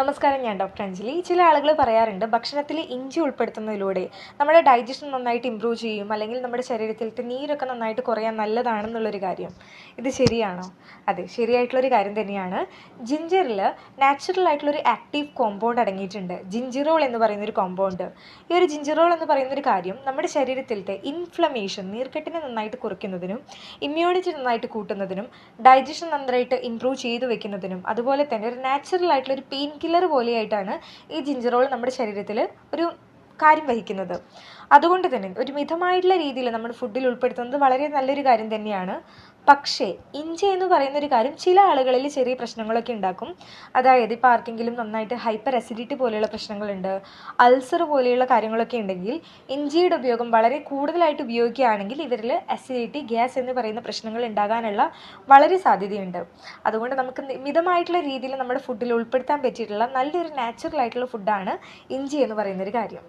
നമസ്കാരം, ഞാൻ ഡോക്ടർ അഞ്ജലി. ചില ആളുകൾ പറയാറുണ്ട് ഭക്ഷണത്തിൽ ഇഞ്ചി ഉൾപ്പെടുത്തുന്നതിലൂടെ നമ്മുടെ ഡൈജഷൻ നന്നായിട്ട് ഇമ്പ്രൂവ് ചെയ്യും, അല്ലെങ്കിൽ നമ്മുടെ ശരീരത്തിലത്തെ നീരൊക്കെ നന്നായിട്ട് കുറയാൻ നല്ലതാണെന്നുള്ളൊരു കാര്യം. ഇത് ശരിയാണോ? അതെ, ശരിയായിട്ടുള്ളൊരു കാര്യം തന്നെയാണ്. ജിഞ്ചറിൽ നാച്ചുറൽ ആയിട്ടുള്ളൊരു ആക്റ്റീവ് കോമ്പൗണ്ട് അടങ്ങിയിട്ടുണ്ട്, ജിഞ്ചിറോൾ എന്ന് പറയുന്നൊരു കോമ്പൗണ്ട്. ഈ ഒരു ജിഞ്ചിറോൾ എന്ന് പറയുന്നൊരു കാര്യം നമ്മുടെ ശരീരത്തിലത്തെ ഇൻഫ്ലമേഷൻ, നീർക്കെട്ടിനെ നന്നായിട്ട് കുറയ്ക്കുന്നതിനും ഇമ്മ്യൂണിറ്റി നന്നായിട്ട് കൂട്ടുന്നതിനും ഡൈജഷൻ നന്നായിട്ട് ഇമ്പ്രൂവ് ചെയ്തു വെക്കുന്നതിനും അതുപോലെ തന്നെ ഒരു നാച്ചുറൽ ആയിട്ടുള്ള ഒരു പെയിൻ കില്ലർ പോലെയായിട്ടാണ് ഈ ജിഞ്ചറോൾ നമ്മുടെ ശരീരത്തിൽ ഒരു കാര്യം വഹിക്കുന്നത്. അതുകൊണ്ട് തന്നെ ഒരു മിതമായിട്ടുള്ള രീതിയിൽ നമ്മൾ ഫുഡിൽ ഉൾപ്പെടുത്തുന്നത് വളരെ നല്ലൊരു കാര്യം തന്നെയാണ്. പക്ഷേ ഇഞ്ചി എന്ന് പറയുന്നൊരു കാര്യം ചില ആളുകളിൽ ചെറിയ പ്രശ്നങ്ങളൊക്കെ ഉണ്ടാക്കും. അതായത് ഇപ്പോൾ ആർക്കെങ്കിലും നന്നായിട്ട് ഹൈപ്പർ അസിഡിറ്റി പോലെയുള്ള പ്രശ്നങ്ങളുണ്ട്, അൾസർ പോലെയുള്ള കാര്യങ്ങളൊക്കെ ഉണ്ടെങ്കിൽ ഇഞ്ചിയുടെ ഉപയോഗം വളരെ കൂടുതലായിട്ട് ഉപയോഗിക്കുകയാണെങ്കിൽ ഇവരിൽ അസിഡിറ്റി, ഗ്യാസ് എന്ന് പറയുന്ന പ്രശ്നങ്ങൾ ഉണ്ടാകാനുള്ള വളരെ സാധ്യതയുണ്ട്. അതുകൊണ്ട് നമുക്ക് മിതമായിട്ടുള്ള രീതിയിൽ നമ്മുടെ ഫുഡിൽ ഉൾപ്പെടുത്താൻ പറ്റിയിട്ടുള്ള നല്ലൊരു നാച്ചുറൽ ആയിട്ടുള്ള ഫുഡാണ് ഇഞ്ചി എന്ന് പറയുന്നൊരു കാര്യം.